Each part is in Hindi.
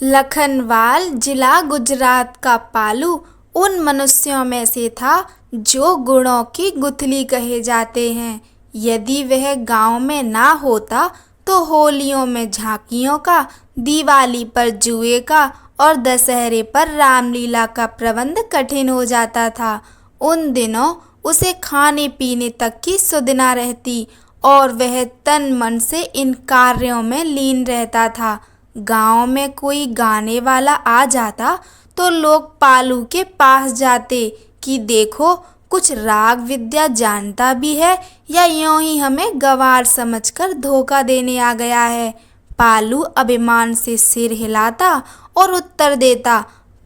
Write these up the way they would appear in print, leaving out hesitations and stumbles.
लखनवाल जिला गुजरात का पालू उन मनुष्यों में से था जो गुणों की गुथली कहे जाते हैं। यदि वह गांव में ना होता तो होलियों में झांकियों का, दिवाली पर जुए का और दशहरे पर रामलीला का प्रबंध कठिन हो जाता था। उन दिनों उसे खाने पीने तक की सुध ना रहती और वह तन मन से इन कार्यों में लीन रहता था। गांव में कोई गाने वाला आ जाता तो लोग पालू के पास जाते कि देखो कुछ राग विद्या जानता भी है या यूं ही हमें गंवार समझकर धोखा देने आ गया है। पालू अभिमान से सिर हिलाता और उत्तर देता,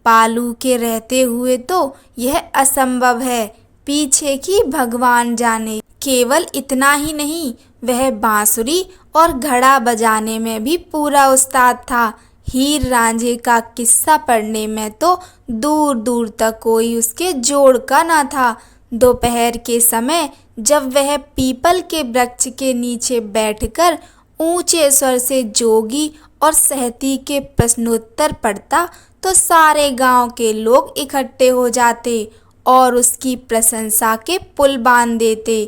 पालू के रहते हुए तो यह असंभव है, पीछे की भगवान जाने। केवल इतना ही नहीं, वह बांसुरी और घड़ा बजाने में भी पूरा उस्ताद था। हीर रांझे का किस्सा पढ़ने में तो दूर दूर तक कोई उसके जोड़ का ना था। दोपहर के समय जब वह पीपल के वृक्ष के नीचे बैठकर ऊंचे स्वर से जोगी और सहती के प्रश्नोत्तर पढ़ता तो सारे गांव के लोग इकट्ठे हो जाते और उसकी प्रशंसा के पुल बांध देते।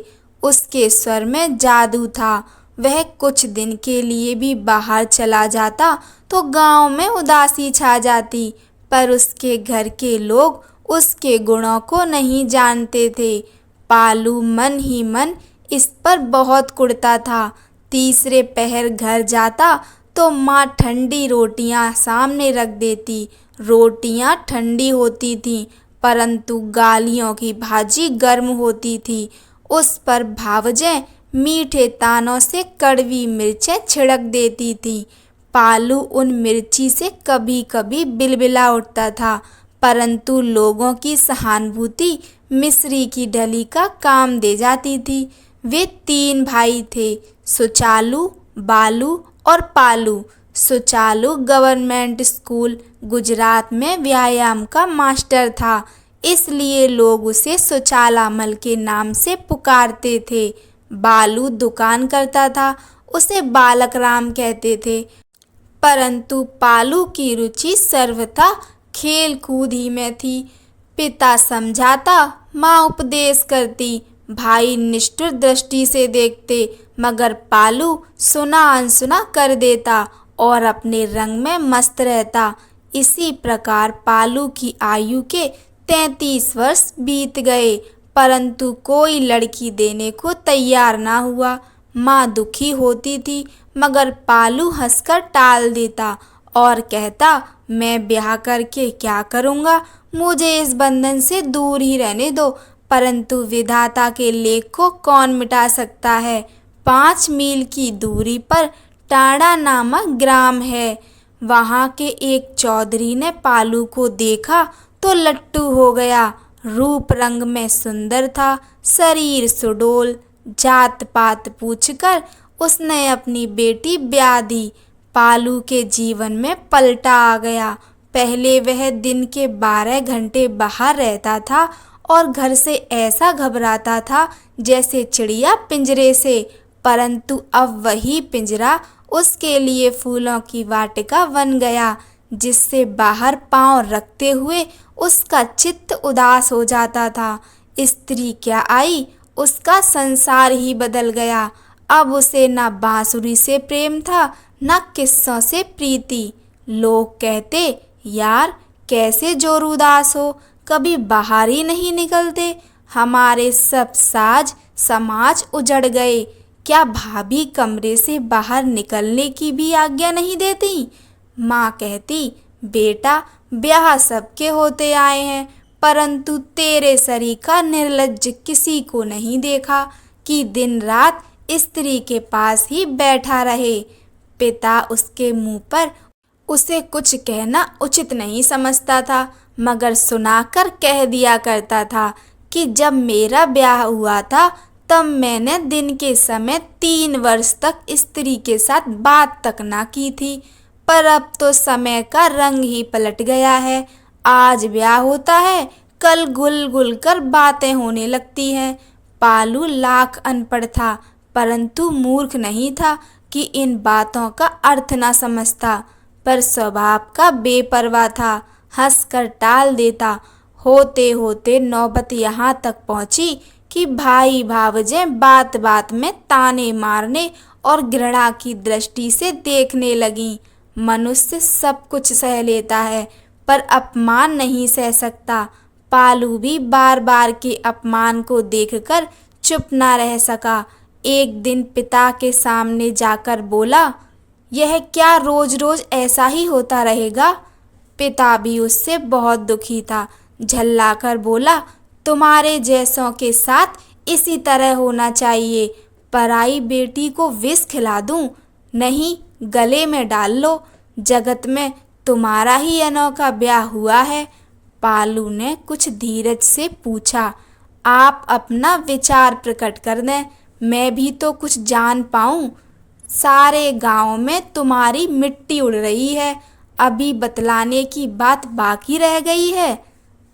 उसके स्वर में जादू था। वह कुछ दिन के लिए भी बाहर चला जाता तो गांव में उदासी छा जाती, पर उसके घर के लोग उसके गुणों को नहीं जानते थे। पालू मन ही मन इस पर बहुत कुढ़ता था। तीसरे पहर घर जाता तो माँ ठंडी रोटियां सामने रख देती। रोटियां ठंडी होती थीं, परंतु गालियों की भाजी गर्म होती थी। उस पर भावजें मीठे तानों से कड़वी मिर्चें छिड़क देती थी। पालू उन मिर्ची से कभी कभी बिलबिला उठता था, परंतु लोगों की सहानुभूति मिश्री की ढली का काम दे जाती थी। वे 3 भाई थे, सुचालू, बालू और पालू। सुचालू गवर्नमेंट स्कूल गुजरात में व्यायाम का मास्टर था, इसलिए लोग उसे सुचालामल के नाम से पुकारते थे। बालू दुकान करता था, उसे बालक राम कहते थे, परंतु पालू की रुचि सर्वथा खेल कूद ही में थी। पिता समझाता, माँ उपदेश करती, भाई निष्ठुर दृष्टि से देखते, मगर पालू सुना अनसुना कर देता और अपने रंग में मस्त रहता। इसी प्रकार पालू की आयु के 33 वर्ष बीत गए, परंतु कोई लड़की देने को तैयार ना हुआ। माँ दुखी होती थी, मगर पालू हंसकर टाल देता और कहता, मैं ब्याह करके क्या करूँगा, मुझे इस बंधन से दूर ही रहने दो। परंतु विधाता के लेख को कौन मिटा सकता है। 5 मील की दूरी पर टाड़ा नामक ग्राम है। वहाँ के एक चौधरी ने पालू को देखा तो लट्टू हो गया। रूप रंग में सुंदर था, शरीर सुडौल। जात पात पूछकर उसने अपनी बेटी ब्याह दी। पालू के जीवन में पलटा आ गया। पहले वह दिन के 12 घंटे बाहर रहता था और घर से ऐसा घबराता था जैसे चिड़िया पिंजरे से, परंतु अब वही पिंजरा उसके लिए फूलों की वाटिका बन गया, जिससे बाहर पांव रखते हुए उसका चित्त उदास हो जाता था। स्त्री क्या आई, उसका संसार ही बदल गया। अब उसे न बांसुरी से प्रेम था, न किस्सों से प्रीति। लोग कहते, यार कैसे जोर उदास हो, कभी बाहर ही नहीं निकलते। हमारे सब साज समाज उजड़ गए, क्या भाभी कमरे से बाहर निकलने की भी आज्ञा नहीं देती। माँ कहती, बेटा ब्याह सबके होते आए हैं, परंतु तेरे सरीखा निर्लज्ज किसी को नहीं देखा कि दिन रात स्त्री के पास ही बैठा रहे। पिता उसके मुंह पर उसे कुछ कहना उचित नहीं समझता था, मगर सुनाकर कह दिया करता था कि जब मेरा ब्याह हुआ था तब मैंने दिन के समय 3 वर्ष तक स्त्री के साथ बात तक ना की थी, पर अब तो समय का रंग ही पलट गया है। आज ब्याह होता है, कल घुल घुल कर बातें होने लगती हैं। पालू लाख अनपढ़ था, परंतु मूर्ख नहीं था कि इन बातों का अर्थ ना समझता। पर स्वभाव का बेपरवाह था, हंसकर टाल देता। होते होते नौबत यहाँ तक पहुंची कि भाई भावजे बात बात में ताने मारने और घृणा की दृष्टि से देखने लगीं। मनुष्य सब कुछ सह लेता है, पर अपमान नहीं सह सकता। पालू भी बार बार के अपमान को देखकर चुप न रह सका। एक दिन पिता के सामने जाकर बोला, यह क्या रोज रोज ऐसा ही होता रहेगा? पिता भी उससे बहुत दुखी था। झल्लाकर बोला, तुम्हारे जैसों के साथ इसी तरह होना चाहिए। पराई बेटी को विष खिला दूं? नहीं, गले में डाल लो। जगत में तुम्हारा ही अनोखा ब्याह हुआ है। पालू ने कुछ धीरज से पूछा, आप अपना विचार प्रकट कर दें, मैं भी तो कुछ जान पाऊं। सारे गांव में तुम्हारी मिट्टी उड़ रही है, अभी बतलाने की बात बाकी रह गई है।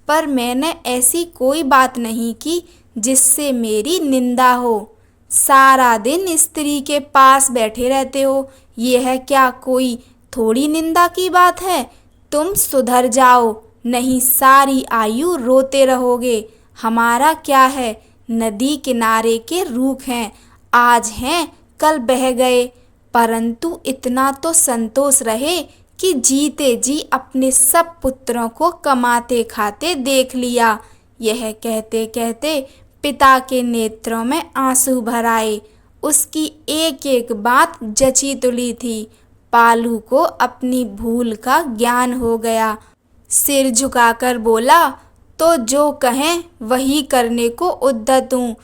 पर मैंने ऐसी कोई बात नहीं की जिससे मेरी निंदा हो। सारा दिन स्त्री के पास बैठे रहते हो, यह क्या कोई थोड़ी निंदा की बात है? तुम सुधर जाओ, नहीं सारी आयु रोते रहोगे। हमारा क्या है, नदी किनारे के रूख हैं, आज हैं कल बह गए। परंतु इतना तो संतोष रहे कि जीते जी अपने सब पुत्रों को कमाते खाते देख लिया। यह कहते कहते पिता के नेत्रों में आंसू भर आए। उसकी एक एक बात जची तुली थी। पालू को अपनी भूल का ज्ञान हो गया। सिर झुकाकर बोला, तो जो कहें वही करने को उद्यत हूँ।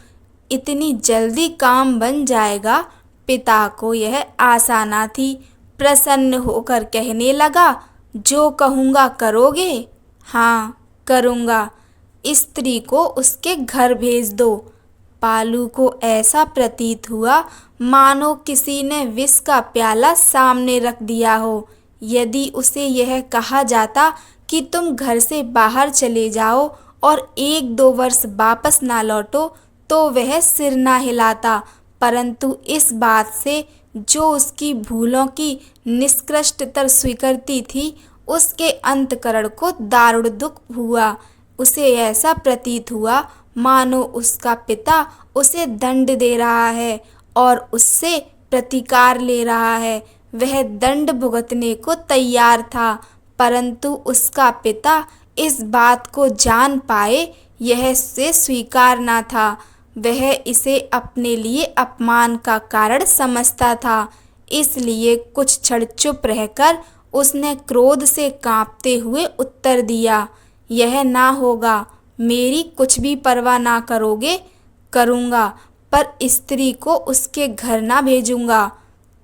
इतनी जल्दी काम बन जाएगा, पिता को यह आशा न थी। प्रसन्न होकर कहने लगा, जो कहूँगा करोगे? हाँ, करूँगा। स्त्री को उसके घर भेज दो। पालू को ऐसा प्रतीत हुआ मानो किसी ने विष का प्याला सामने रख दिया हो। यदि उसे यह कहा जाता कि तुम घर से बाहर चले जाओ और 1-2 वर्ष वापस ना लौटो, तो वह सिर ना हिलाता। परंतु इस बात से जो उसकी भूलों की निष्कृष्टतर स्वीकृति थी, उसके अंतकरण को दारुण दुख हुआ। उसे ऐसा प्रतीत हुआ मानो उसका पिता उसे दंड दे रहा है और उससे प्रतिकार ले रहा है। वह दंड भुगतने को तैयार था, परंतु उसका पिता इस बात को जान पाए यह से स्वीकार न था। वह इसे अपने लिए अपमान का कारण समझता था। इसलिए कुछ क्षण चुप रहकर उसने क्रोध से कांपते हुए उत्तर दिया, यह ना होगा। मेरी कुछ भी परवाह ना करोगे? करूँगा, पर स्त्री को उसके घर ना भेजूँगा।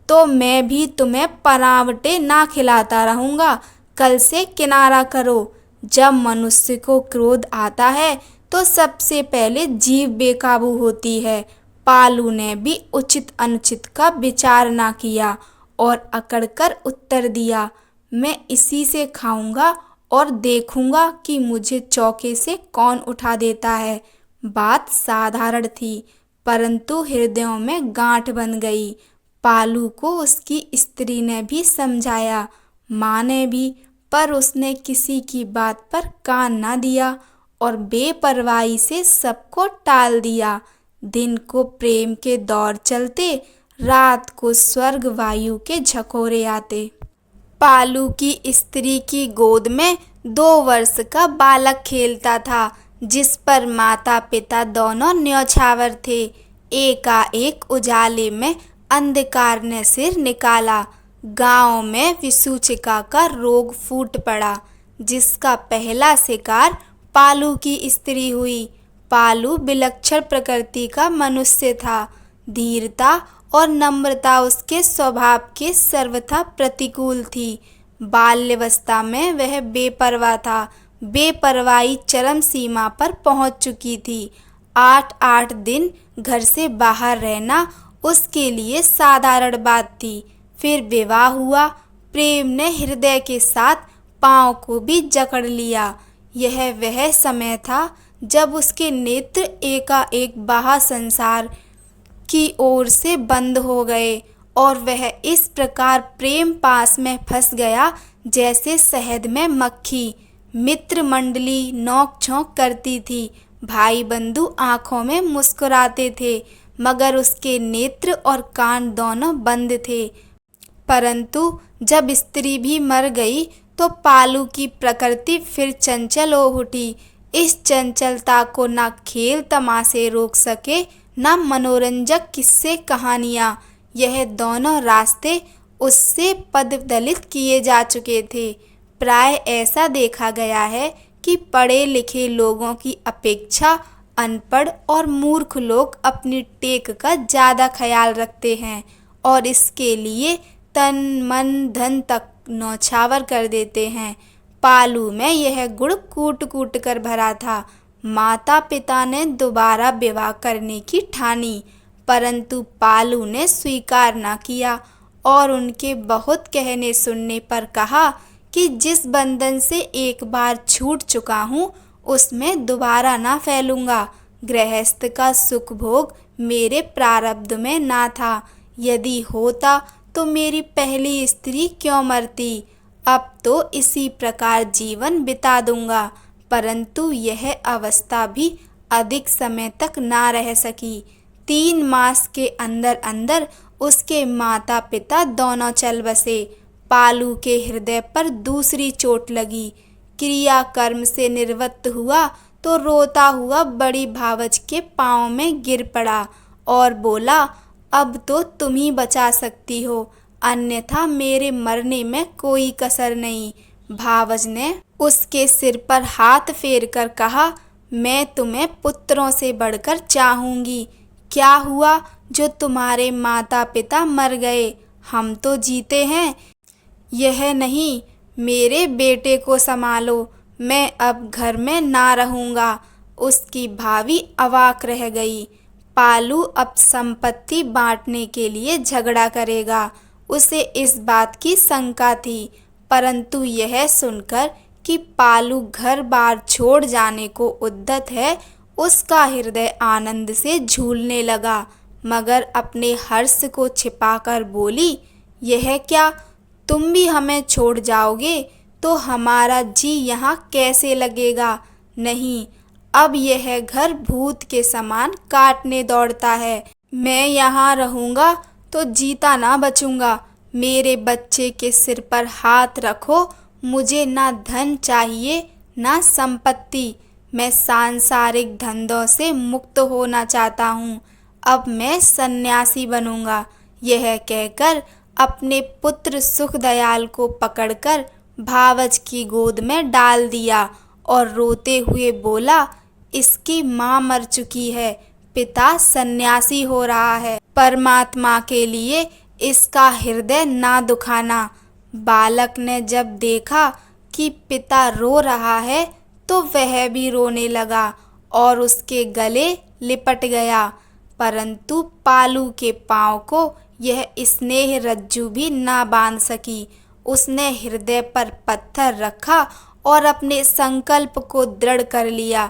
तो मैं भी तुम्हें परावटे ना खिलाता रहूँगा। कल से किनारा करो। जब मनुष्य को क्रोध आता है तो सबसे पहले जीभ बेकाबू होती है। पालू ने भी उचित अनुचित का विचार ना किया और अकड़कर उत्तर दिया, मैं इसी से खाऊंगा और देखूंगा कि मुझे चौके से कौन उठा देता है। बात साधारण थी, परंतु हृदयों में गांठ बन गई। पालू को उसकी स्त्री ने भी समझाया, माँ ने भी, पर उसने किसी की बात पर कान ना दिया और बेपरवाही से सबको टाल दिया। दिन को प्रेम के दौर चलते, रात को स्वर्ग वायु के झकोरे आते। पालू की स्त्री की गोद में 2 वर्ष का बालक खेलता था, जिस पर माता पिता दोनों न्यौछावर थे। एकाएक उजाले में अंधकार ने सिर निकाला। गांव में विसूचिका का रोग फूट पड़ा, जिसका पहला शिकार पालू की स्त्री हुई। पालू विलक्षण प्रकृति का मनुष्य था। धीरता और नम्रता उसके स्वभाव के सर्वथा प्रतिकूल थी। बाल्यावस्था में वह बेपरवाह था। बेपरवाही चरम सीमा पर पहुंच चुकी थी। 8-8 दिन घर से बाहर रहना उसके लिए साधारण बात थी। फिर विवाह हुआ। प्रेम ने हृदय के साथ पाँव को भी जकड़ लिया। यह वह समय था जब उसके नेत्र एकाएक बाह्य संसार की ओर से बंद हो गए और वह इस प्रकार प्रेम पास में फंस गया जैसे शहद में मक्खी। मित्र मंडली नोक झोंक करती थी, भाई बंधु आंखों में मुस्कुराते थे, मगर उसके नेत्र और कान दोनों बंद थे। परंतु जब स्त्री भी मर गई तो पालू की प्रकृति फिर चंचल हो उठी। इस चंचलता को न खेल तमाशे रोक सके, न मनोरंजक किस्से कहानियाँ। यह दोनों रास्ते उससे पददलित किए जा चुके थे। प्राय ऐसा देखा गया है कि पढ़े लिखे लोगों की अपेक्षा अनपढ़ और मूर्ख लोग अपनी टेक का ज़्यादा ख्याल रखते हैं और इसके लिए तन मन धन तक न्यौछावर कर देते हैं। पालू में यह गुण कूट कूट कर भरा था। माता पिता ने दोबारा विवाह करने की ठानी, परंतु पालू ने स्वीकार न किया और उनके बहुत कहने सुनने पर कहा कि जिस बंधन से एक बार छूट चुका हूँ उसमें दोबारा ना फैलूंगा। गृहस्थ का सुख भोग मेरे प्रारब्ध में ना था। यदि होता तो मेरी पहली स्त्री क्यों मरती। अब तो इसी प्रकार जीवन बिता दूंगा। परंतु यह अवस्था भी अधिक समय तक ना रह सकी। 3 मास के अंदर अंदर उसके माता पिता दोनों चल बसे। पालू के हृदय पर दूसरी चोट लगी। क्रिया कर्म से निवृत्त हुआ तो रोता हुआ बड़ी भावज के पाँव में गिर पड़ा और बोला, अब तो तुम ही बचा सकती हो, अन्यथा मेरे मरने में कोई कसर नहीं। भावज ने उसके सिर पर हाथ फेर कर कहा, मैं तुम्हें पुत्रों से बढ़कर चाहूँगी। क्या हुआ जो तुम्हारे माता पिता मर गए, हम तो जीते हैं। यह नहीं, मेरे बेटे को संभालो, मैं अब घर में ना रहूँगा। उसकी भाभी अवाक रह गई। पालू अब संपत्ति बांटने के लिए झगड़ा करेगा, उसे इस बात की शंका थी। परंतु यह सुनकर कि पालू घर बार छोड़ जाने को उद्यत है, उसका हृदय आनंद से झूलने लगा, मगर अपने हर्ष को छिपाकर बोली, यह क्या, तुम भी हमें छोड़ जाओगे तो हमारा जी यहाँ कैसे लगेगा। नहीं, अब यह घर भूत के समान काटने दौड़ता है। मैं यहाँ रहूँगा तो जीता ना बचूँगा। मेरे बच्चे के सिर पर हाथ रखो। मुझे ना धन चाहिए ना संपत्ति। मैं सांसारिक धंधों से मुक्त होना चाहता हूँ। अब मैं सन्यासी बनूँगा। यह कहकर अपने पुत्र सुखदयाल को पकड़कर भावज की गोद में डाल दिया और रोते हुए बोला, इसकी माँ मर चुकी है, पिता सन्यासी हो रहा है। परमात्मा के लिए इसका हृदय ना दुखाना। बालक ने जब देखा कि पिता रो रहा है तो वह भी रोने लगा और उसके गले लिपट गया। परंतु पालू के पाँव को यह स्नेह रज्जू भी ना बांध सकी। उसने हृदय पर पत्थर रखा और अपने संकल्प को दृढ़ कर लिया।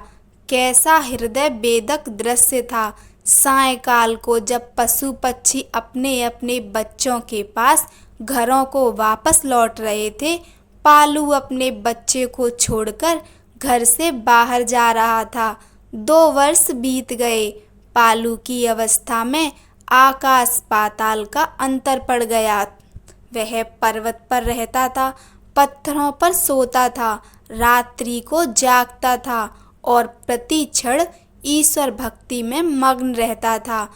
कैसा हृदय वेदक दृश्य था। सायंकाल को जब पशु पक्षी अपने अपने बच्चों के पास घरों को वापस लौट रहे थे, पालू अपने बच्चे को छोड़कर घर से बाहर जा रहा था। 2 वर्ष बीत गए। पालू की अवस्था में आकाश पाताल का अंतर पड़ गया। वह पर्वत पर रहता था, पत्थरों पर सोता था, रात्रि को जागता था और प्रति क्षण ईश्वर भक्ति में मग्न रहता था।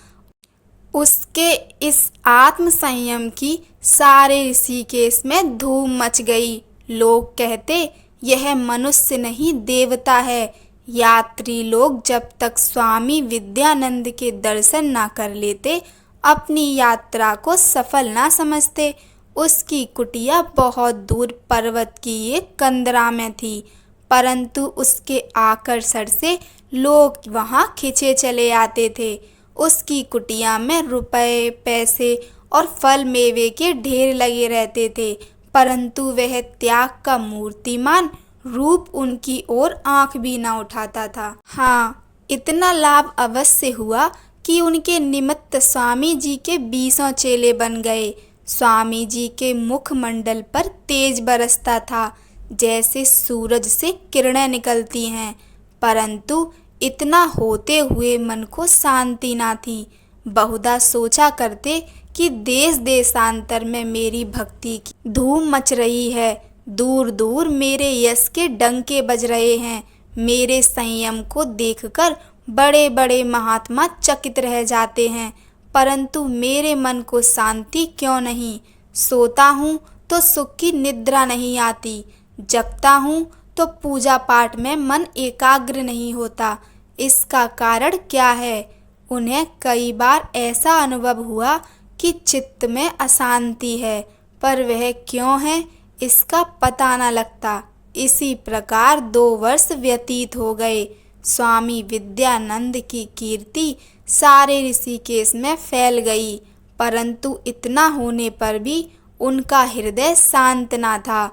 उसके इस आत्म संयम की सारे ऋषिकेश में धूम मच गई। लोग कहते, यह मनुष्य नहीं देवता है। यात्री लोग जब तक स्वामी विद्यानंद के दर्शन ना कर लेते अपनी यात्रा को सफल ना समझते। उसकी कुटिया बहुत दूर पर्वत की एक कंदरा में थी, परंतु उसके आकर्षण से लोग वहां खिंचे चले आते थे। उसकी कुटिया में रुपए पैसे और फल मेवे के ढेर लगे रहते थे, परंतु वह त्याग का मूर्तिमान रूप उनकी ओर आंख भी न उठाता था। हाँ, इतना लाभ अवश्य हुआ कि उनके निमित्त स्वामी जी के 20 चेले बन गए। स्वामी जी के मुखमंडल पर तेज बरसता था, जैसे सूरज से किरणें निकलती हैं, परंतु इतना होते हुए मन को शांति ना थी। बहुधा सोचा करते कि देश देशांतर में मेरी भक्ति की धूम मच रही है, दूर दूर मेरे यश के डंके बज रहे हैं। मेरे संयम को देखकर बड़े बड़े महात्मा चकित रह जाते हैं, परंतु मेरे मन को शांति क्यों नहीं। सोता हूँ तो सुख की निद्रा नहीं आती, जगता हूँ तो पूजा पाठ में मन एकाग्र नहीं होता। इसका कारण क्या है? उन्हें कई बार ऐसा अनुभव हुआ कि चित्त में अशांति है, पर वह क्यों है इसका पता न लगता। इसी प्रकार 2 वर्ष व्यतीत हो गए। स्वामी विद्यानंद की कीर्ति सारे ऋषिकेश में फैल गई, परंतु इतना होने पर भी उनका हृदय शांत न था।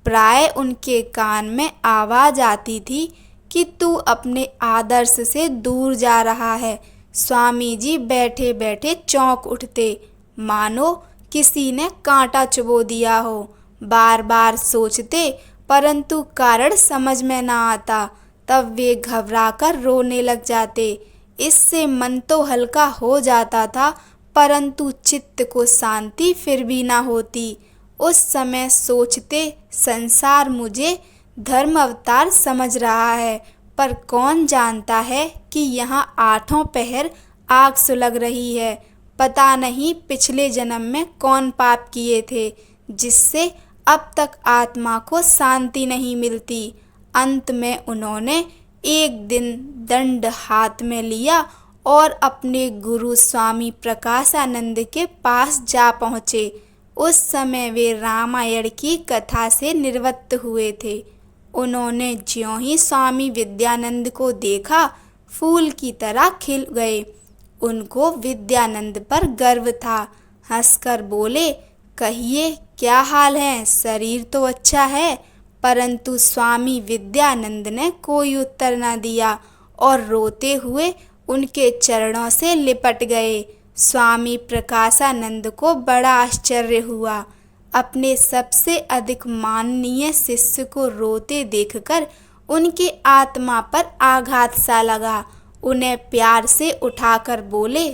प्राय उनके कान में आवाज आती थी कि तू अपने आदर्श से दूर जा रहा है। स्वामी जी बैठे बैठे चौंक उठते, मानो किसी ने कांटा चुभो दिया हो। बार बार सोचते, परंतु कारण समझ में ना आता। तब वे घबराकर रोने लग जाते। इससे मन तो हल्का हो जाता था, परंतु चित्त को शांति फिर भी ना होती। उस समय सोचते, संसार मुझे धर्म अवतार समझ रहा है, पर कौन जानता है कि यहाँ 8 पहर आग सुलग रही है। पता नहीं पिछले जन्म में कौन पाप किए थे, जिससे अब तक आत्मा को शांति नहीं मिलती। अंत में उन्होंने एक दिन दंड हाथ में लिया और अपने गुरु स्वामी प्रकाशानंद के पास जा पहुँचे। उस समय वे रामायण की कथा से निवृत्त हुए थे। उन्होंने ज्यों ही स्वामी विद्यानंद को देखा, फूल की तरह खिल गए। उनको विद्यानंद पर गर्व था। हंसकर बोले, कहिए क्या हाल है? शरीर तो अच्छा है। परंतु स्वामी विद्यानंद ने कोई उत्तर न दिया और रोते हुए उनके चरणों से लिपट गए। स्वामी प्रकाशानंद को बड़ा आश्चर्य हुआ। अपने सबसे अधिक माननीय शिष्य को रोते देखकर उनकी आत्मा पर आघात सा लगा। उन्हें प्यार से उठाकर बोले,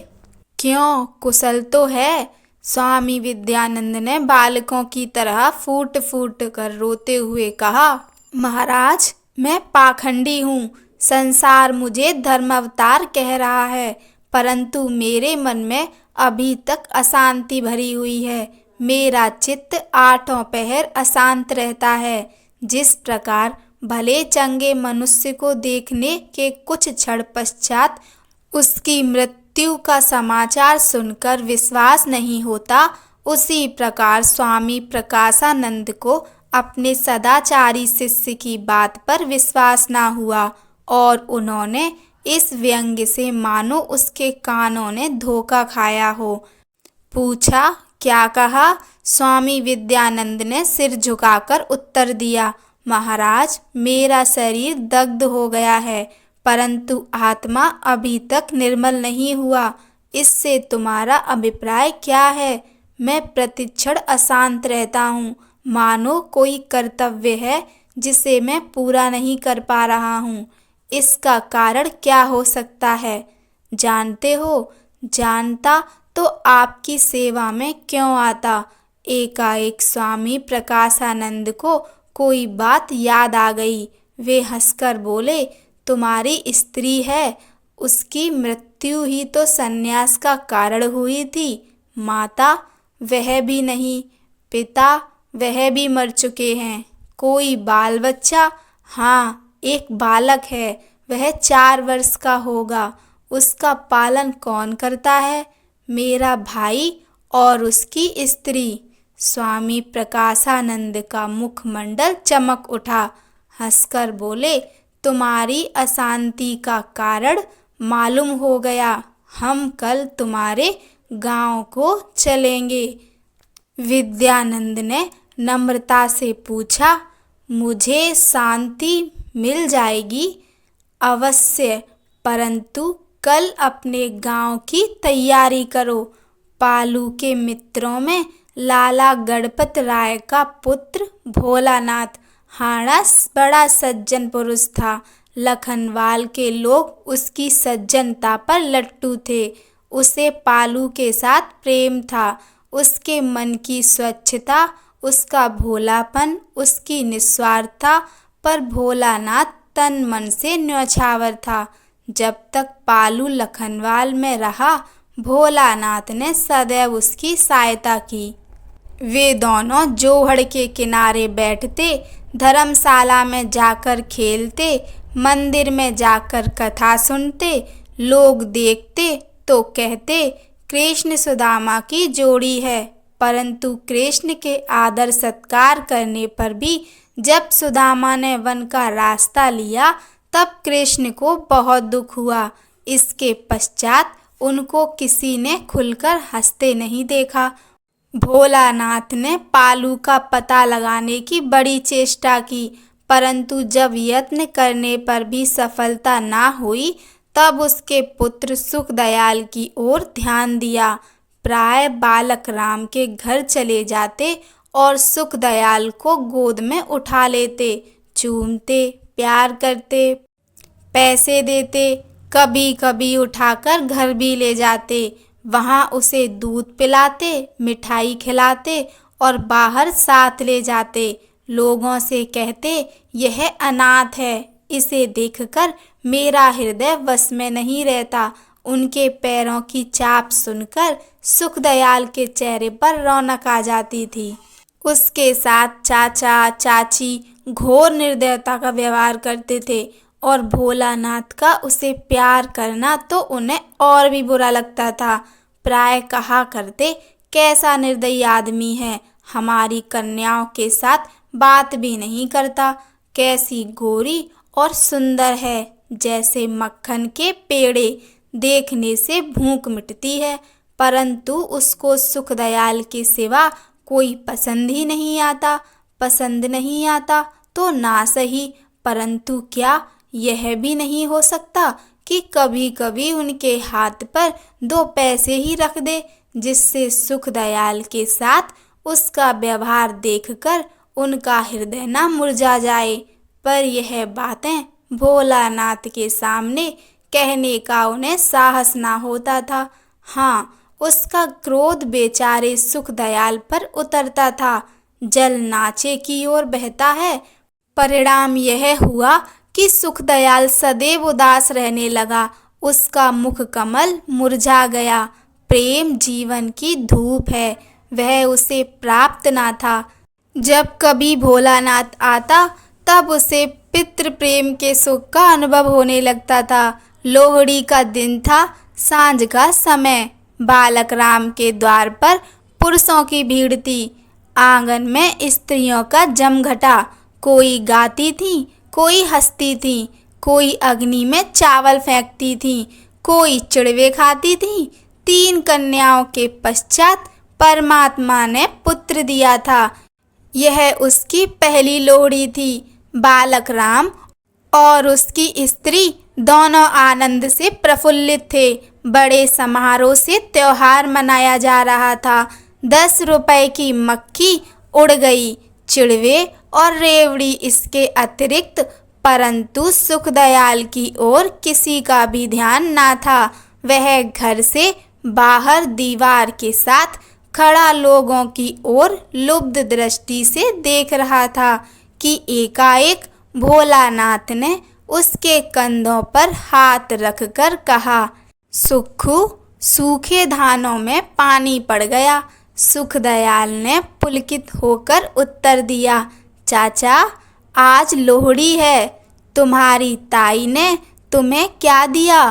क्यों, कुशल तो है? स्वामी विद्यानंद ने बालकों की तरह फूट फूट कर रोते हुए कहा, महाराज, मैं पाखंडी हूँ। संसार मुझे धर्म अवतार कह रहा है, परंतु मेरे मन में अभी तक अशांति भरी हुई है। मेरा चित्त 8 पहर अशांत रहता है। जिस प्रकार भले चंगे मनुष्य को देखने के कुछ क्षण पश्चात उसकी मृत्यु का समाचार सुनकर विश्वास नहीं होता, उसी प्रकार स्वामी प्रकाशानंद को अपने सदाचारी शिष्य की बात पर विश्वास ना हुआ और उन्होंने इस व्यंग्य से मानो उसके कानों ने धोखा खाया हो। पूछा, क्या कहा? स्वामी विद्यानंद ने सिर झुकाकर उत्तर दिया, महाराज, मेरा शरीर दग्ध हो गया है, परंतु आत्मा अभी तक निर्मल नहीं हुआ। इससे तुम्हारा अभिप्राय क्या है? मैं प्रतिक्षण अशांत रहता हूँ, मानो कोई कर्तव्य है जिसे मैं पूरा नहीं कर पा रहा हूँ। इसका कारण क्या हो सकता है? जानते हो? जानता तो आपकी सेवा में क्यों आता। एकाएक स्वामी प्रकाशानंद को कोई बात याद आ गई। वे हंसकर बोले, तुम्हारी स्त्री है, उसकी मृत्यु ही तो संन्यास का कारण हुई थी। माता, वह भी नहीं। पिता, वह भी मर चुके हैं। कोई बाल बच्चा? हाँ, एक बालक है, वह 4 वर्ष का होगा। उसका पालन कौन करता है? मेरा भाई और उसकी स्त्री। स्वामी प्रकाशानंद का मुखमंडल चमक उठा। हंसकर बोले, तुम्हारी अशांति का कारण मालूम हो गया। हम कल तुम्हारे गांव को चलेंगे। विद्यानंद ने नम्रता से पूछा, मुझे शांति मिल जाएगी? अवश्य, परंतु कल अपने गांव की तैयारी करो। पालू के मित्रों में लाला गणपत राय का पुत्र भोलानाथ हाड़ा बड़ा सज्जन पुरुष था। लखनवाल के लोग उसकी सज्जनता पर लट्टू थे। उसे पालू के साथ प्रेम था। उसके मन की स्वच्छता, उसका भोलापन, उसकी निस्वार्थता पर भोलानाथ तन मन से न्यौछावर था। जब तक पालू लखनवाल में रहा, भोलानाथ ने सदैव उसकी सहायता की। वे दोनों जोहड़ के किनारे बैठते, धर्मशाला में जाकर खेलते, मंदिर में जाकर कथा सुनते। लोग देखते तो कहते कृष्ण सुदामा की जोड़ी है। परंतु कृष्ण के आदर सत्कार करने पर भी जब सुदामा ने वन का रास्ता लिया, तब कृष्ण को बहुत दुख हुआ। इसके पश्चात उनको किसी ने खुलकर हंसते नहीं देखा। भोलानाथ ने पालू का पता लगाने की बड़ी चेष्टा की, परंतु जब यत्न करने पर भी सफलता ना हुई, तब उसके पुत्र सुखदयाल की ओर ध्यान दिया। प्राय बालक राम के घर चले जाते और सुखदयाल को गोद में उठा लेते, चूमते, प्यार करते, पैसे देते, कभी कभी उठाकर घर भी ले जाते। वहाँ उसे दूध पिलाते, मिठाई खिलाते और बाहर साथ ले जाते। लोगों से कहते यह अनाथ है, इसे देखकर मेरा हृदय वश में नहीं रहता। उनके पैरों की चाप सुनकर सुखदयाल के चेहरे पर रौनक आ जाती थी। उसके साथ चाचा चाची घोर निर्दयता का व्यवहार करते थे और भोलानाथ का उसे प्यार करना तो उन्हें और भी बुरा लगता था। प्राय कहा करते कैसा निर्दयी आदमी है, हमारी कन्याओं के साथ बात भी नहीं करता। कैसी गोरी और सुंदर है, जैसे मक्खन के पेड़े, देखने से भूख मिटती है। परंतु उसको सुखदयाल के सिवा कोई पसंद ही नहीं आता। पसंद नहीं आता तो ना सही, परंतु क्या यह भी नहीं हो सकता कि कभी कभी उनके हाथ पर 2 पैसे ही रख दे, जिससे सुखदयाल के साथ उसका व्यवहार देखकर उनका हृदय न मुरझा जाए। पर यह बातें भोलानाथ के सामने कहने का उन्हें साहस ना होता था। हाँ, उसका क्रोध बेचारे सुखदयाल पर उतरता था। जल नाचे की ओर बहता है। परिणाम यह हुआ कि सुखदयाल सदैव उदास रहने लगा। उसका मुख कमल मुरझा गया। प्रेम जीवन की धूप है, वह उसे प्राप्त ना था। जब कभी भोलानाथ आता, तब उसे पितृ प्रेम के सुख का अनुभव होने लगता था। लोहड़ी का दिन था, सांझ का समय। बालक राम के द्वार पर पुरुषों की भीड़ थी। आंगन में स्त्रियों का जमघटा। कोई गाती थी, कोई हंसती थी, कोई अग्नि में चावल फेंकती थी, कोई चिड़वे खाती थी। 3 कन्याओं के पश्चात परमात्मा ने पुत्र दिया था। यह उसकी पहली लोहड़ी थी। बालक राम और उसकी स्त्री दोनों आनंद से प्रफुल्लित थे। बड़े समारोह से त्योहार मनाया जा रहा था। 10 रुपए की मक्खी उड़ गई, चिड़वे और रेवड़ी इसके अतिरिक्त, परंतु सुखदयाल की ओर किसी का भी ध्यान ना था। वह घर से बाहर दीवार के साथ खड़ा लोगों की ओर लुब्ध दृष्टि से देख रहा था कि एकाएक भोलानाथ ने उसके कंधों पर हाथ रखकर कहा, सुखू, सूखे धानों में पानी पड़ गया। सुखदयाल ने पुलकित होकर उत्तर दिया, चाचा, आज लोहड़ी है। तुम्हारी ताई ने तुम्हें क्या दिया?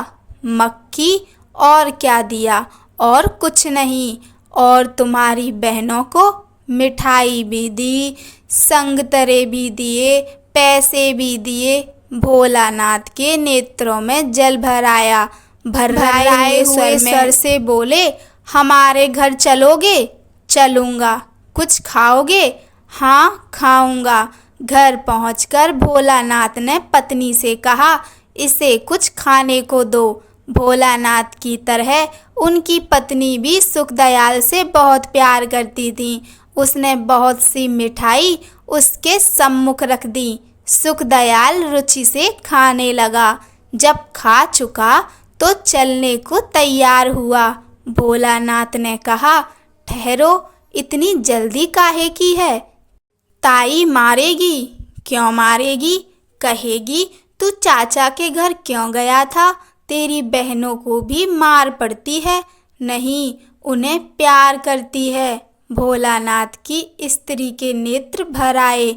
मक्खी, और क्या दिया? और कुछ नहीं। और तुम्हारी बहनों को मिठाई भी दी, संगतरे भी दिए, पैसे भी दिए। भोलानाथ के नेत्रों में जल भर आया। भर्राए हुए स्वर से बोले, हमारे घर चलोगे? चलूँगा। कुछ खाओगे? हाँ, खाऊंगा। घर पहुंचकर भोलानाथ ने पत्नी से कहा, इसे कुछ खाने को दो। भोलानाथ की तरह उनकी पत्नी भी सुखदयाल से बहुत प्यार करती थी। उसने बहुत सी मिठाई उसके सम्मुख रख दी। सुखदयाल रुचि से खाने लगा। जब खा चुका तो चलने को तैयार हुआ। भोलानाथ ने कहा, ठहरो, इतनी जल्दी काहे की है? ताई मारेगी। क्यों मारेगी? कहेगी तू चाचा के घर क्यों गया था? तेरी बहनों को भी मार पड़ती है। नहीं, उन्हें प्यार करती है। भोलानाथ की स्त्री के नेत्र भर आए।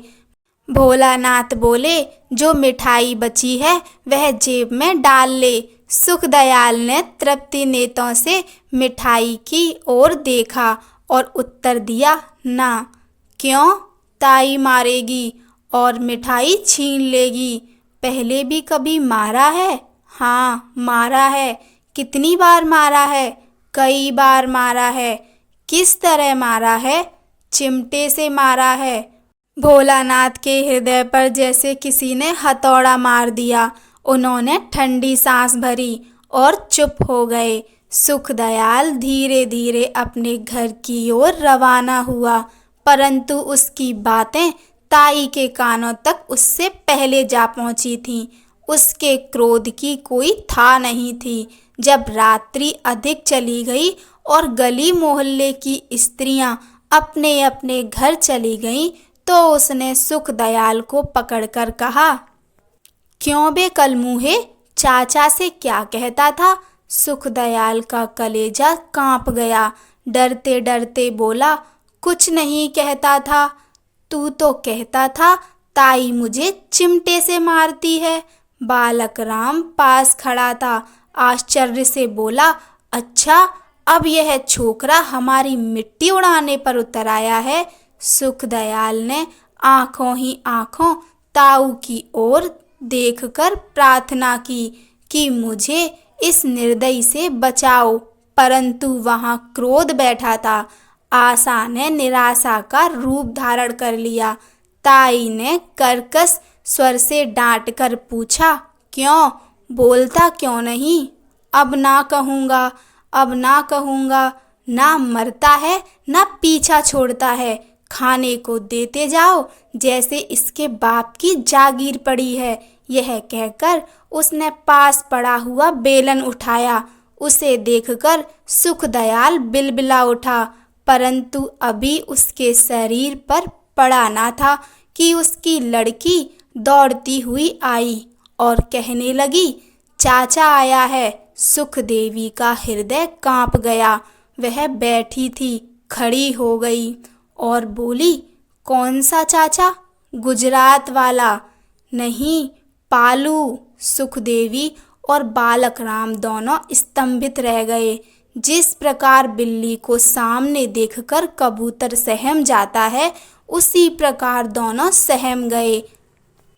भोलानाथ बोले, जो मिठाई बची है वह जेब में डाल ले। सुखदयाल ने तृप्ति नेत्रों से मिठाई की ओर देखा और उत्तर दिया, ना। क्यों? ताई मारेगी और मिठाई छीन लेगी। पहले भी कभी मारा है? हाँ, मारा है। कितनी बार मारा है? कई बार मारा है। किस तरह मारा है? चिमटे से मारा है। भोलानाथ के हृदय पर जैसे किसी ने हथौड़ा मार दिया। उन्होंने ठंडी सांस भरी और चुप हो गए। सुखदयाल धीरे धीरे अपने घर की ओर रवाना हुआ, परंतु उसकी बातें ताई के कानों तक उससे पहले जा पहुंची थीं। उसके क्रोध की कोई था नहीं थी। जब रात्रि अधिक चली गई और गली मोहल्ले की स्त्रियां अपने अपने घर चली गईं, तो उसने सुखदयाल को पकड़कर कहा, क्यों बे कलमुहे, चाचा से क्या कहता था? सुखदयाल का कलेजा कांप गया। डरते डरते बोला, कुछ नहीं कहता था। तू तो कहता था ताई मुझे चिमटे से मारती है। बालक राम पास खड़ा था, आश्चर्य से बोला, अच्छा, अब यह छोकरा हमारी मिट्टी उड़ाने पर उतर आया है। सुखदयाल ने आंखों ही आंखों ताऊ की ओर देखकर प्रार्थना की कि मुझे इस निर्दयी से बचाओ, परंतु वहां क्रोध बैठा था। आशा ने निराशा का रूप धारण कर लिया। ताई ने कर्कश स्वर से डांट कर पूछा, क्यों? बोलता क्यों नहीं? अब ना कहूँगा, अब ना कहूँगा। ना मरता है ना पीछा छोड़ता है। खाने को देते जाओ जैसे इसके बाप की जागीर पड़ी है। यह कहकर उसने पास पड़ा हुआ बेलन उठाया। उसे देखकर सुखदयाल बिलबिला उठा, परंतु अभी उसके शरीर पर पड़ा ना था कि उसकी लड़की दौड़ती हुई आई और कहने लगी, चाचा आया है। सुखदेवी का हृदय कांप गया। वह बैठी थी, खड़ी हो गई और बोली, कौन सा चाचा? गुजरात वाला? नहीं, पालू। सुखदेवी और बालक राम दोनों स्तंभित रह गए। जिस प्रकार बिल्ली को सामने देखकर कबूतर सहम जाता है, उसी प्रकार दोनों सहम गए।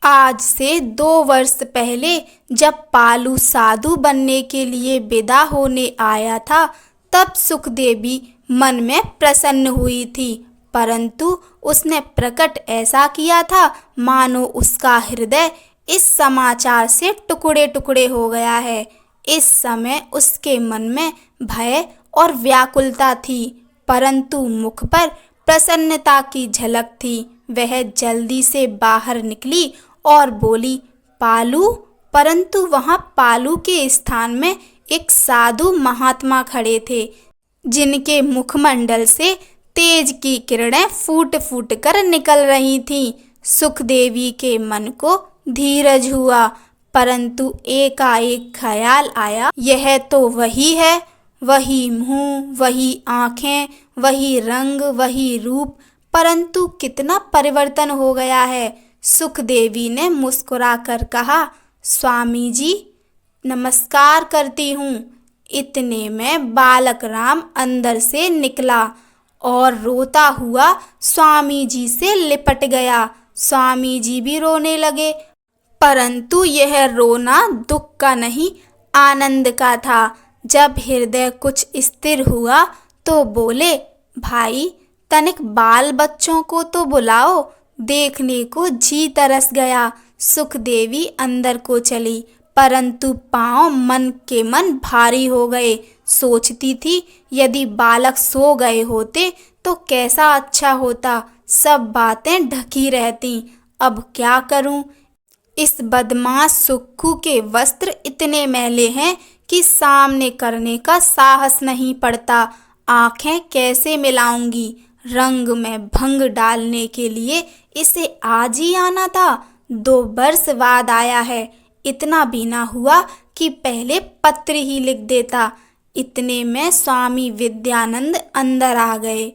आज से 2 वर्ष पहले जब पालू साधु बनने के लिए विदा होने आया था, तब सुखदेवी मन में प्रसन्न हुई थी, परंतु उसने प्रकट ऐसा किया था मानो उसका हृदय इस समाचार से टुकड़े टुकड़े हो गया है। इस समय उसके मन में भय और व्याकुलता थी, परंतु मुख पर प्रसन्नता की झलक थी। वह जल्दी से बाहर निकली और बोली, पालू। परंतु वहां पालू के स्थान में एक साधु महात्मा खड़े थे, जिनके मुखमंडल से तेज की किरणें फूट फूट कर निकल रही थीं। सुखदेवी के मन को धीरज हुआ, परंतु एकाएक ख्याल आया, यह तो वही है, वही मुंह, वही आँखें, वही रंग, वही रूप, परंतु कितना परिवर्तन हो गया है। सुखदेवी ने मुस्कुराकर कहा, स्वामी जी, नमस्कार करती हूँ। इतने में बालक राम अंदर से निकला और रोता हुआ स्वामी जी से लिपट गया। स्वामी जी भी रोने लगे, परंतु यह रोना दुख का नहीं, आनंद का था। जब हृदय कुछ स्थिर हुआ तो बोले, भाई, तनिक बाल बच्चों को तो बुलाओ, देखने को जी तरस गया। सुखदेवी अंदर को चली, परंतु पांव मन के मन भारी हो गए। सोचती थी यदि बालक सो गए होते तो कैसा अच्छा होता, सब बातें ढकी रहती। अब क्या करूं? इस बदमाश सुक्खू के वस्त्र इतने मैले हैं कि सामने करने का साहस नहीं पड़ता। आंखें कैसे मिलाऊंगी? रंग में भंग डालने के लिए इसे आज ही आना था। 2 वर्ष बाद आया है। इतना भी ना हुआ कि पहले पत्र ही लिख देता। इतने में स्वामी विद्यानंद अंदर आ गए।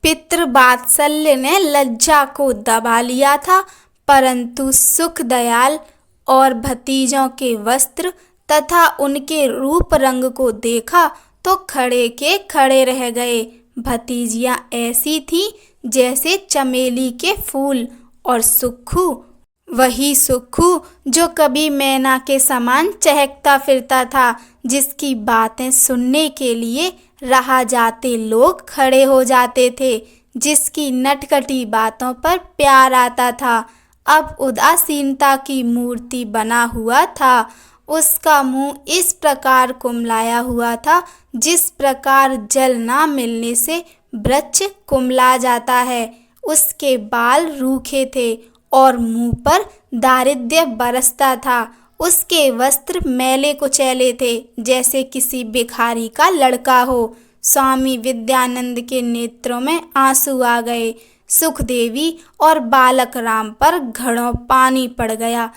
पितृवात्सल्य ने लज्जा को दबा लिया था, परंतु सुख दयाल और भतीजों के वस्त्र तथा उनके रूप रंग को देखा तो खड़े के खड़े रह गए। भतीजियां ऐसी थीं जैसे चमेली के फूल, और सुक्खू वही सुक्खू जो कभी मैना के समान चहकता फिरता था, जिसकी बातें सुनने के लिए रहा जाते लोग खड़े हो जाते थे, जिसकी नटखटी बातों पर प्यार आता था। अब उदासीनता की मूर्ति बना हुआ था। उसका मुंह इस प्रकार कुम्हलाया हुआ था जिस प्रकार जल ना मिलने से वृक्ष कुम्हला जाता है। उसके बाल रूखे थे और मुंह पर दारिद्र्य बरसता था। उसके वस्त्र मैले कुचैले थे जैसे किसी भिखारी का लड़का हो। स्वामी विद्यानंद के नेत्रों में आंसू आ गए। सुखदेवी और बालक राम पर घड़ों पानी पड़ गया।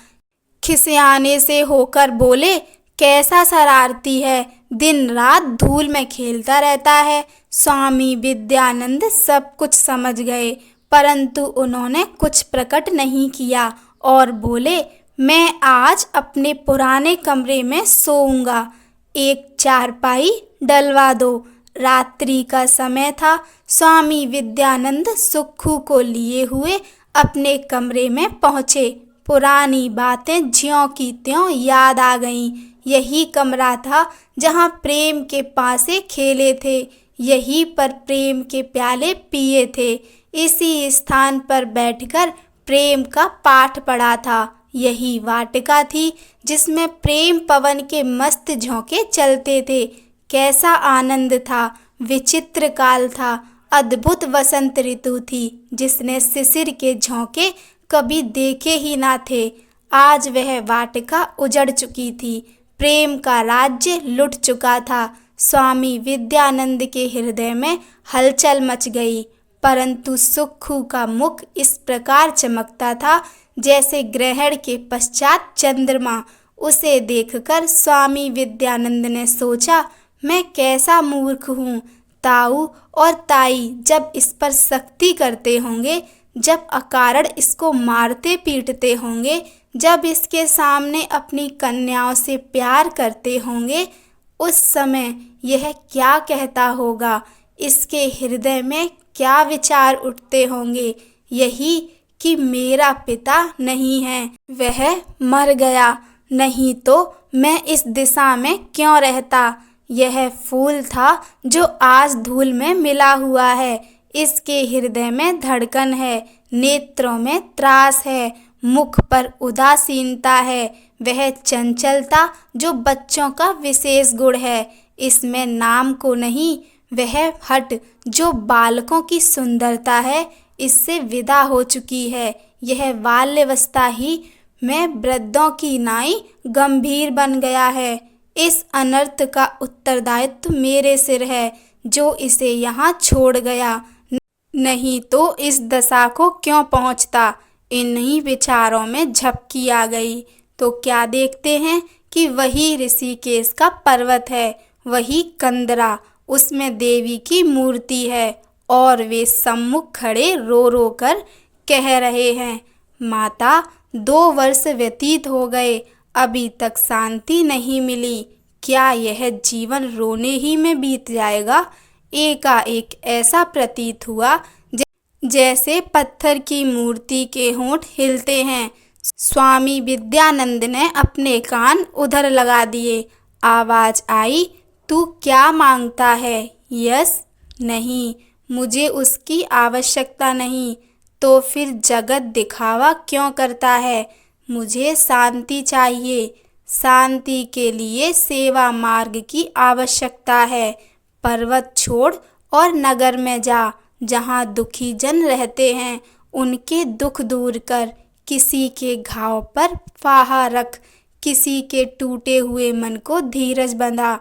खिसियाने से होकर बोले, कैसा शरारती है, दिन रात धूल में खेलता रहता है। स्वामी विद्यानंद सब कुछ समझ गए, परंतु उन्होंने कुछ प्रकट नहीं किया और बोले, मैं आज अपने पुराने कमरे में सोऊंगा। एक चारपाई डलवा दो। रात्रि का समय था। स्वामी विद्यानंद सुक्खू को लिए हुए अपने कमरे में पहुँचे। पुरानी बातें ज्यों की त्यों याद आ गईं। यही कमरा था जहाँ प्रेम के पासे खेले थे, यहीं पर प्रेम के प्याले पिए थे, इसी स्थान पर बैठकर प्रेम का पाठ पढ़ा था। यही वाटिका थी जिसमें प्रेम पवन के मस्त झोंके चलते थे। कैसा आनंद था, विचित्र काल था, अद्भुत वसंत ऋतु थी जिसने शिशिर के झोंके कभी देखे ही ना थे। आज वह वाटिका उजड़ चुकी थी। प्रेम का राज्य लुट चुका था। स्वामी विद्यानंद के हृदय में हलचल मच गई, परंतु सुक्खू का मुख इस प्रकार चमकता था जैसे ग्रहण के पश्चात चंद्रमा। उसे देखकर स्वामी विद्यानंद ने सोचा, मैं कैसा मूर्ख हूँ। ताऊ और ताई जब इस पर सख्ती करते होंगे, जब अकारण इसको मारते पीटते होंगे, जब इसके सामने अपनी कन्याओं से प्यार करते होंगे, उस समय यह क्या कहता होगा, इसके हृदय में क्या विचार उठते होंगे। यही कि मेरा पिता नहीं है, वह मर गया, नहीं तो मैं इस दिशा में क्यों रहता। यह फूल था जो आज धूल में मिला हुआ है। इसके हृदय में धड़कन है, नेत्रों में त्रास है, मुख पर उदासीनता है। वह चंचलता जो बच्चों का विशेष गुण है, इसमें नाम को नहीं, वह हट जो बालकों की सुंदरता है, इससे विदा हो चुकी है। यह बाल्यावस्था ही में वृद्धों की नाई गंभीर बन गया है। इस अनर्थ का उत्तरदायित्व मेरे सिर है जो इसे यहाँ छोड़ गया, नहीं तो इस दशा को क्यों पहुँचता। इन्हीं विचारों में झपकी आ गई तो क्या देखते हैं कि वही ऋषिकेश का पर्वत है, वही कंदरा, उसमें देवी की मूर्ति है और वे सम्मुख खड़े रो रो कर कह रहे हैं, माता 2 वर्ष व्यतीत हो गए, अभी तक शांति नहीं मिली। क्या यह जीवन रोने ही में बीत जाएगा। एकाएक ऐसा प्रतीत हुआ जैसे पत्थर की मूर्ति के होंठ हिलते हैं। स्वामी विद्यानंद ने अपने कान उधर लगा दिए। आवाज आई, तू क्या मांगता है। यस, नहीं, मुझे उसकी आवश्यकता नहीं। तो फिर जगत दिखावा क्यों करता है। मुझे शांति चाहिए। शांति के लिए सेवा मार्ग की आवश्यकता है। पर्वत छोड़ और नगर में जा, जहाँ दुखी जन रहते हैं, उनके दुख दूर कर। किसी के घाव पर फाहा रख, किसी के टूटे हुए मन को धीरज बंधा।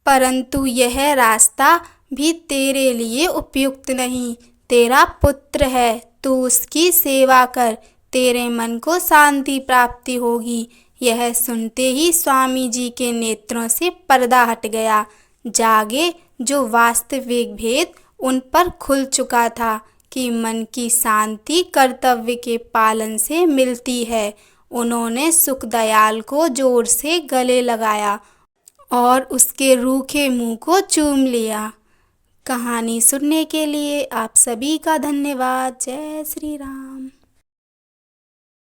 परंतु यह रास्ता भी तेरे लिए उपयुक्त नहीं। तेरा पुत्र है, तू उसकी सेवा कर, तेरे मन को शांति प्राप्ति होगी। यह सुनते ही स्वामी जी के नेत्रों से पर्दा हट गया। जागे जो वास्तविक भेद उन पर खुल चुका था कि मन की शांति कर्तव्य के पालन से मिलती है। उन्होंने सुखदयाल को जोर से गले लगाया और उसके रूखे मुंह को चूम लिया। कहानी सुनने के लिए आप सभी का धन्यवाद। जय श्री राम।